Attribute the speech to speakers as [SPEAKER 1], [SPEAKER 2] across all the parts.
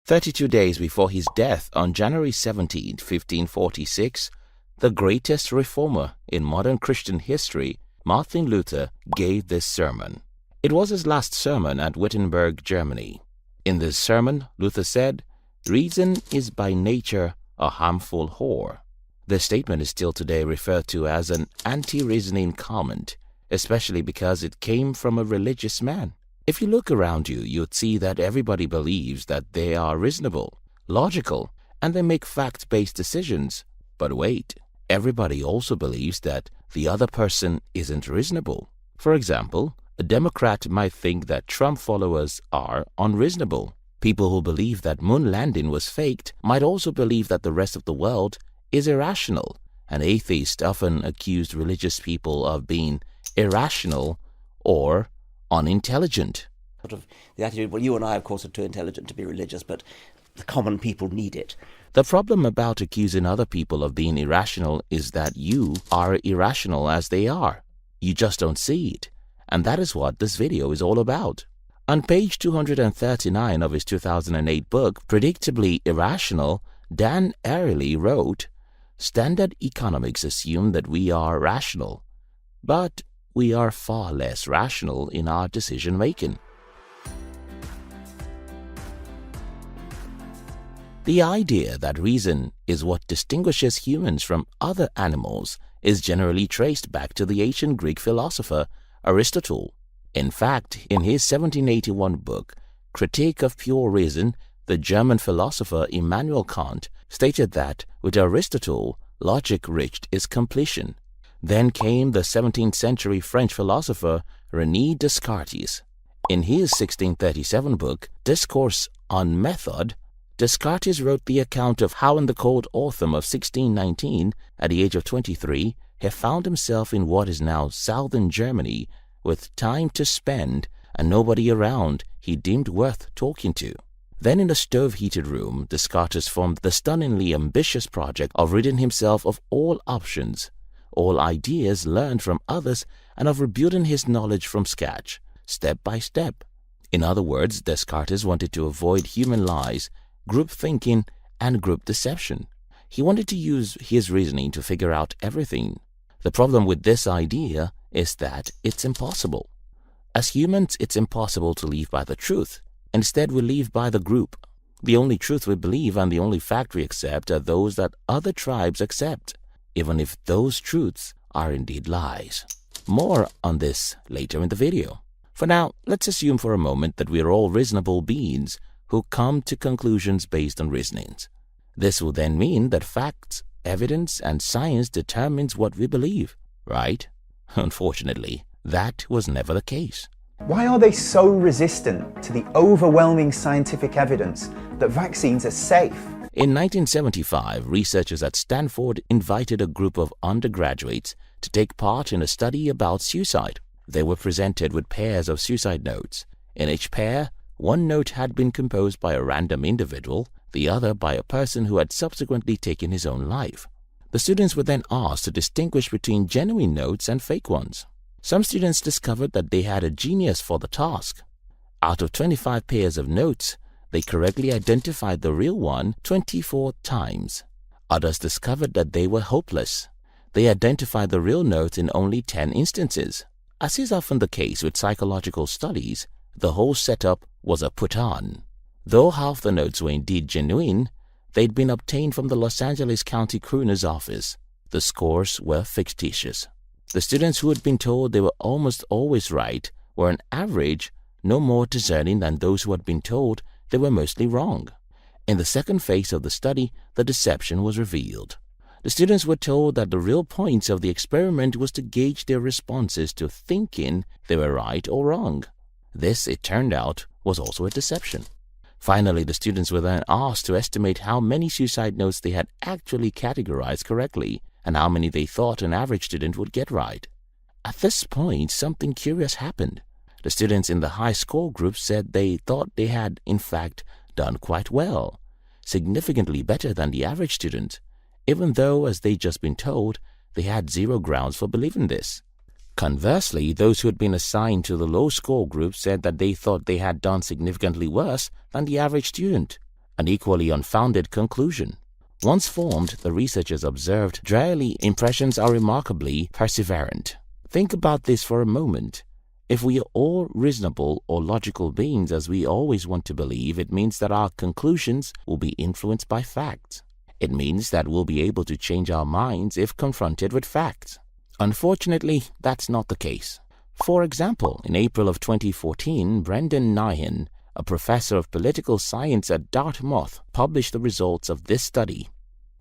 [SPEAKER 1] 32 days before his death on January 17, 1546, the greatest reformer in modern Christian history, Martin Luther, gave this sermon. It was his last sermon at Wittenberg, Germany. In this sermon, Luther said, "Reason is by nature a harmful whore." This statement is still today referred to as an anti-reasoning comment, especially because it came from a religious man. If you look around you, you'd see that everybody believes that they are reasonable, logical, and they make fact-based decisions. But wait, everybody also believes that the other person isn't reasonable. For example, a Democrat might think that Trump followers are unreasonable. People who believe that moon landing was faked might also believe that the rest of the world is irrational, and atheists often accuse religious people of being irrational or unintelligent.
[SPEAKER 2] Sort of the attitude, well, you and I, of course, are too intelligent to be religious, but the common people need it.
[SPEAKER 1] The problem about accusing other people of being irrational is that you are irrational as they are. You just don't see it. And that is what this video is all about. On page 239 of his 2008 book, Predictably Irrational, Dan Ariely wrote, "Standard economics assume that we are rational, but we are far less rational in our decision-making." The idea that reason is what distinguishes humans from other animals is generally traced back to the ancient Greek philosopher Aristotle. In fact, in his 1781 book, Critique of Pure Reason, the German philosopher Immanuel Kant stated that with Aristotle, logic reached its completion. Then came the 17th century French philosopher René Descartes. In his 1637 book, Discourse on Method, Descartes wrote the account of how in the cold autumn of 1619, at the age of 23, he found himself in what is now southern Germany, with time to spend and nobody around he deemed worth talking to. Then in a stove-heated room, Descartes formed the stunningly ambitious project of ridding himself of all options, all ideas learned from others, and of rebuilding his knowledge from scratch, step by step. In other words, Descartes wanted to avoid human lies, group thinking, and group deception. He wanted to use his reasoning to figure out everything. The problem with this idea is that it's impossible. As humans, it's impossible to live by the truth. Instead, we live by the group. The only truth we believe and the only fact we accept are those that other tribes accept, even if those truths are indeed lies. More on this later in the video. For now, let's assume for a moment that we are all reasonable beings who come to conclusions based on reasonings. This will then mean that facts, evidence, and science determines what we believe, right? Unfortunately, that was never the case.
[SPEAKER 3] Why are they so resistant to the overwhelming scientific evidence that vaccines are safe?
[SPEAKER 1] In 1975, researchers at Stanford invited a group of undergraduates to take part in a study about suicide. They were presented with pairs of suicide notes. In each pair, one note had been composed by a random individual, the other by a person who had subsequently taken his own life. The students were then asked to distinguish between genuine notes and fake ones. Some students discovered that they had a genius for the task. Out of 25 pairs of notes, they correctly identified the real one 24 times. Others discovered that they were hopeless. They identified the real note in only 10 instances. As is often the case with psychological studies, the whole setup was a put-on. Though half the notes were indeed genuine, they'd been obtained from the Los Angeles County Coroner's Office. The scores were fictitious. The students who had been told they were almost always right were on average no more discerning than those who had been told they were mostly wrong. In the second phase of the study, the deception was revealed. The students were told that the real points of the experiment was to gauge their responses to thinking they were right or wrong. This, it turned out, was also a deception. Finally, the students were then asked to estimate how many suicide notes they had actually categorized correctly and how many they thought an average student would get right. At this point, something curious happened. The students in the high score group said they thought they had, in fact, done quite well, significantly better than the average student, even though, as they'd just been told, they had zero grounds for believing this. Conversely, those who had been assigned to the low score group said that they thought they had done significantly worse than the average student. an equally unfounded conclusion. Once formed, the researchers observed daily impressions are remarkably perseverant. Think about this for a moment. If we are all reasonable or logical beings as we always want to believe, it means that our conclusions will be influenced by facts. It means that we'll be able to change our minds if confronted with facts. Unfortunately, that's not the case. For example, in April of 2014, Brendan Nyhan, a professor of political science at Dartmouth, published the results of this study.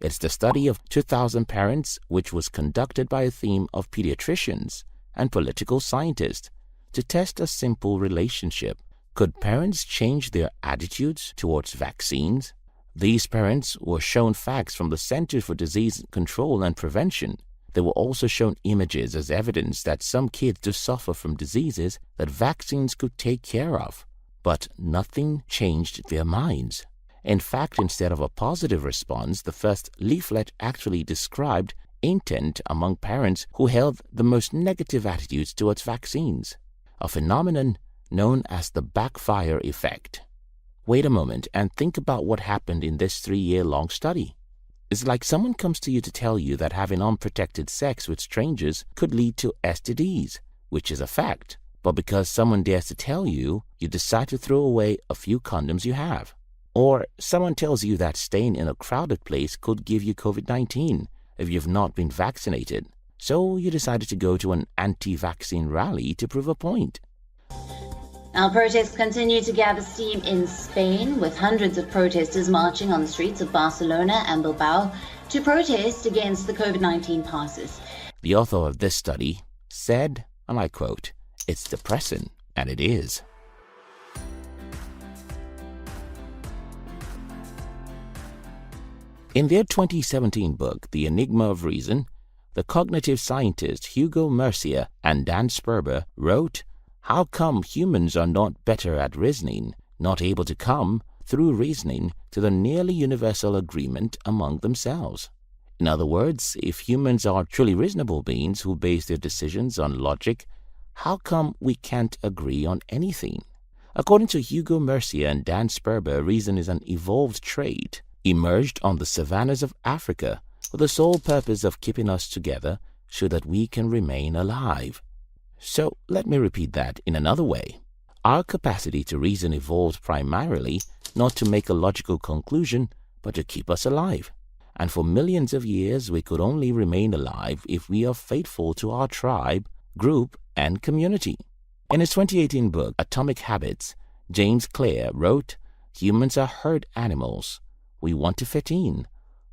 [SPEAKER 1] It's the study of 2,000 parents, which was conducted by a team of pediatricians and political scientists to test a simple relationship. Could parents change their attitudes towards vaccines? These parents were shown facts from the Centers for Disease Control and Prevention. They were also shown images as evidence that some kids do suffer from diseases that vaccines could take care of. But nothing changed their minds. In fact, instead of a positive response, the first leaflet actually described intent among parents who held the most negative attitudes towards vaccines, a phenomenon known as the backfire effect. Wait a moment and think about what happened in this 3-year-long study. It's like someone comes to you to tell you that having unprotected sex with strangers could lead to STDs, which is a fact. But because someone dares to tell you, you decide to throw away a few condoms you have. Or someone tells you that staying in a crowded place could give you COVID-19 if you've not been vaccinated. So you decided to go to an anti-vaccine rally to prove a point.
[SPEAKER 4] Our protests continue to gather steam in Spain, with hundreds of protesters marching on the streets of Barcelona and Bilbao to protest against the COVID-19 passes.
[SPEAKER 1] The author of this study said, and I quote, "It's depressing," and it is. In their 2017 book, The Enigma of Reason, the cognitive scientists Hugo Mercier and Dan Sperber wrote, "How come humans are not better at reasoning, not able to come, through reasoning, to the nearly universal agreement among themselves?" In other words, if humans are truly reasonable beings who base their decisions on logic, how come we can't agree on anything? According to Hugo Mercier and Dan Sperber, reason is an evolved trait, emerged on the savannas of Africa for the sole purpose of keeping us together so that we can remain alive. So let me repeat that in another way. Our capacity to reason evolved primarily not to make a logical conclusion, but to keep us alive. And for millions of years, we could only remain alive if we are faithful to our tribe, group, and community. In his 2018 book, Atomic Habits, James Clear wrote, "Humans are herd animals. We want to fit in,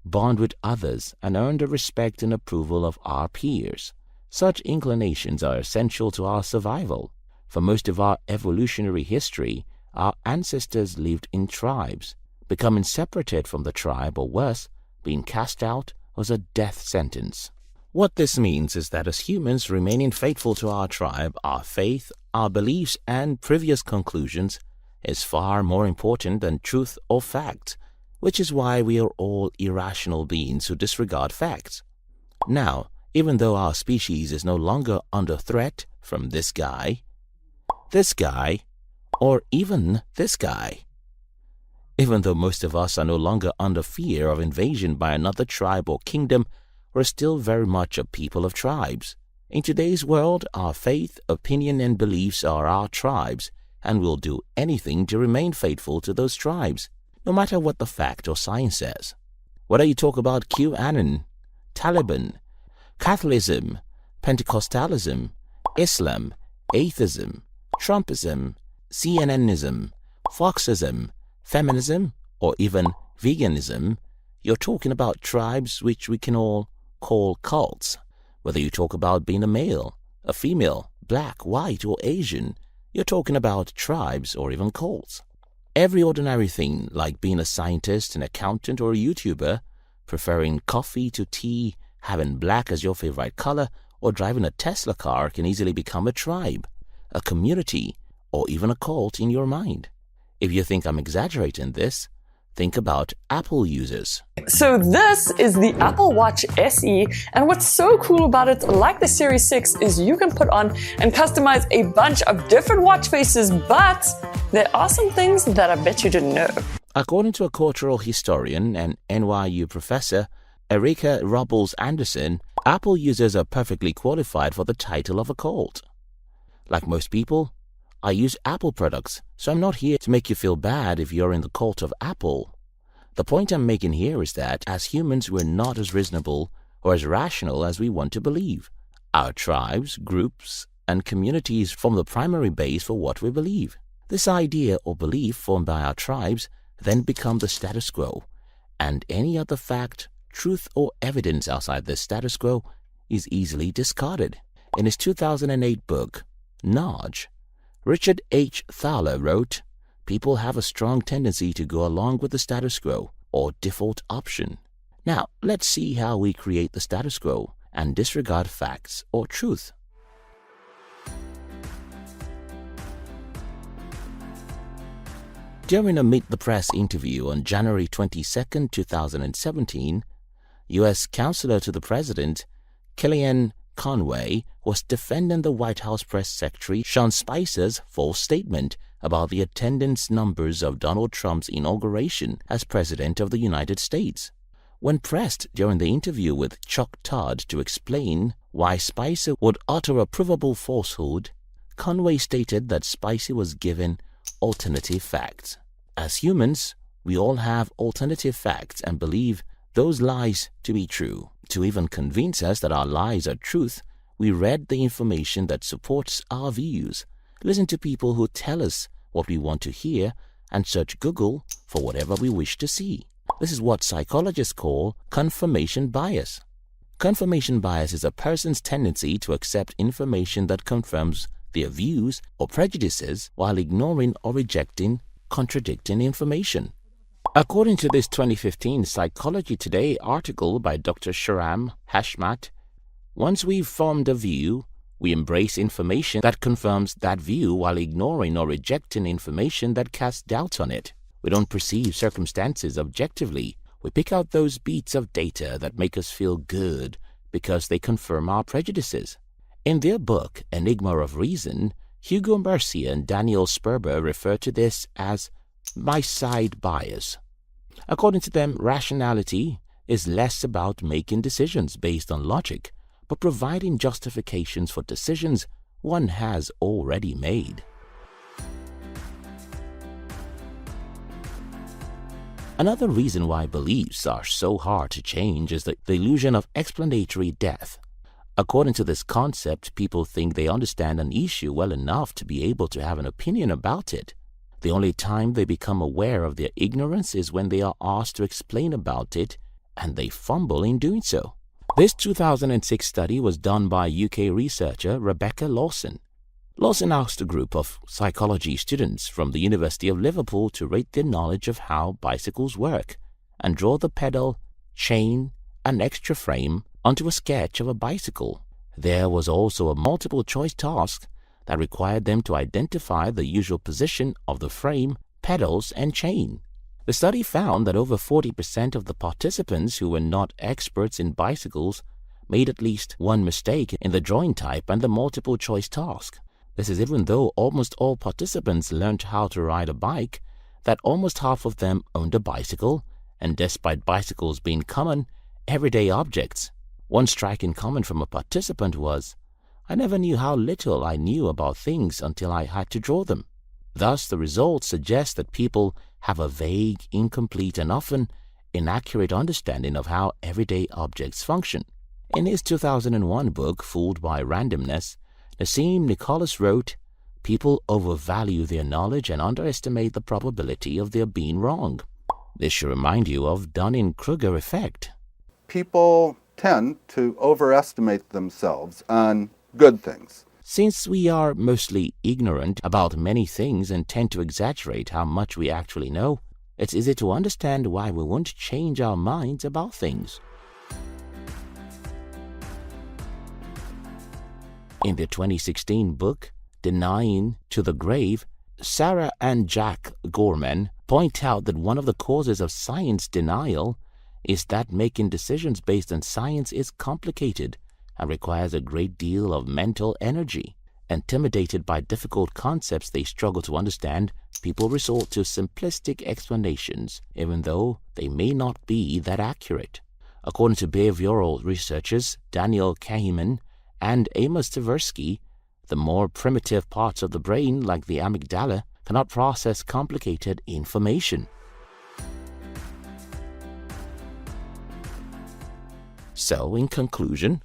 [SPEAKER 1] bond with others, and earn the respect and approval of our peers. Such inclinations are essential to our survival. For most of our evolutionary history, our ancestors lived in tribes. Becoming separated from the tribe, or worse, being cast out, was a death sentence." What this means is that as humans remaining faithful to our tribe, our faith, our beliefs, and previous conclusions is far more important than truth or fact, which is why we are all irrational beings who disregard facts. Now, even though our species is no longer under threat from this guy, or even this guy, even though most of us are no longer under fear of invasion by another tribe or kingdom, we're still very much a people of tribes. In today's world, our faith, opinion, and beliefs are our tribes, and we'll do anything to remain faithful to those tribes, no matter what the fact or science says. Whether you talk about QAnon, Taliban, Catholicism, Pentecostalism, Islam, atheism, Trumpism, CNNism, Foxism, feminism, or even veganism, you're talking about tribes which we can all call cults. Whether you talk about being a male, a female, black, white, or Asian, you're talking about tribes or even cults. Every ordinary thing, like being a scientist, an accountant, or a YouTuber, preferring coffee to tea, having black as your favorite color, or driving a Tesla car can easily become a tribe, a community, or even a cult in your mind. If you think I'm exaggerating this, think about Apple users.
[SPEAKER 5] So this is the Apple Watch SE, and what's so cool about it, like the Series 6, is you can put on and customize a bunch of different watch faces, but there are some things that I bet you didn't know.
[SPEAKER 1] According to a cultural historian and NYU professor, Erika Robles-Anderson, Apple users are perfectly qualified for the title of a cult. Like most people, I use Apple products, so I'm not here to make you feel bad if you're in the cult of Apple. The point I'm making here is that as humans we're not as reasonable or as rational as we want to believe. Our tribes, groups, and communities form the primary base for what we believe. This idea or belief formed by our tribes then become the status quo, and any other fact, truth, or evidence outside this status quo is easily discarded. In his 2008 book, Nudge, Richard H. Thaler wrote, "People have a strong tendency to go along with the status quo, or default option. Now, let's see how we create the status quo and disregard facts or truth." During a Meet the Press interview on January 22, 2017, U.S. Counselor to the President, Kellyanne Conway, was defending the White House Press Secretary Sean Spicer's false statement about the attendance numbers of Donald Trump's inauguration as President of the United States. When pressed during the interview with Chuck Todd to explain why Spicer would utter a provable falsehood, Conway stated that Spicer was given alternative facts. As humans, we all have alternative facts and believe those lies to be true. To even convince us that our lies are truth, we read the information that supports our views, listen to people who tell us what we want to hear, and search Google for whatever we wish to see. This is what psychologists call confirmation bias. Confirmation bias is a person's tendency to accept information that confirms their views or prejudices while ignoring or rejecting contradicting information. According to this 2015 Psychology Today article by Dr. Shahram Hashmat, once we've formed a view, we embrace information that confirms that view while ignoring or rejecting information that casts doubt on it. We don't perceive circumstances objectively. We pick out those bits of data that make us feel good because they confirm our prejudices. In their book, Enigma of Reason, Hugo Mercier and Daniel Sperber refer to this as my side bias. According to them, rationality is less about making decisions based on logic, but providing justifications for decisions one has already made. Another reason why beliefs are so hard to change is the illusion of explanatory depth. According to this concept, people think they understand an issue well enough to be able to have an opinion about it. The only time they become aware of their ignorance is when they are asked to explain about it, and they fumble in doing so. This 2006 study was done by UK researcher Rebecca Lawson. Lawson asked a group of psychology students from the University of Liverpool to rate their knowledge of how bicycles work and draw the pedal, chain, and extra frame onto a sketch of a bicycle. There was also a multiple-choice task that required them to identify the usual position of the frame, pedals, and chain. The study found that over 40% of the participants who were not experts in bicycles made at least one mistake in the drawing type and the multiple-choice task. This is even though almost all participants learned how to ride a bike, that almost half of them owned a bicycle, and despite bicycles being common, everyday objects, one striking comment from a participant was, "I never knew how little I knew about things until I had to draw them." Thus, the results suggest that people have a vague, incomplete, and often inaccurate understanding of how everyday objects function. In his 2001 book, Fooled by Randomness, Nassim Nicholas wrote, "People overvalue their knowledge and underestimate the probability of their being wrong." This should remind you of Dunning-Kruger effect.
[SPEAKER 6] People tend to overestimate themselves on good things.
[SPEAKER 1] Since we are mostly ignorant about many things and tend to exaggerate how much we actually know, it's easy to understand why we won't change our minds about things. In their 2016 book, Denying to the Grave, Sarah and Jack Gorman point out that one of the causes of science denial is that making decisions based on science is complicated and requires a great deal of mental energy. Intimidated by difficult concepts they struggle to understand, people resort to simplistic explanations, even though they may not be that accurate. According to behavioral researchers Daniel Kahneman and Amos Tversky, the more primitive parts of the brain, like the amygdala, cannot process complicated information. So, in conclusion,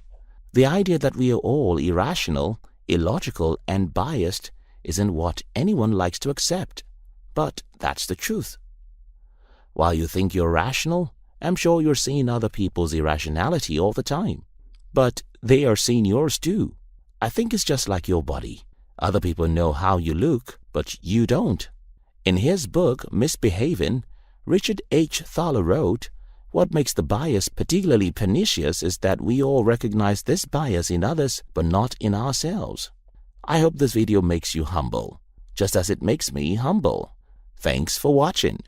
[SPEAKER 1] the idea that we are all irrational, illogical, and biased isn't what anyone likes to accept, but that's the truth. While you think you're rational, I'm sure you're seeing other people's irrationality all the time, but they are seeing yours too. I think it's just like your body. Other people know how you look, but you don't. In his book, Misbehaving, Richard H. Thaler wrote, "What makes the bias particularly pernicious is that we all recognize this bias in others, but not in ourselves." I hope this video makes you humble, just as it makes me humble. Thanks for watching.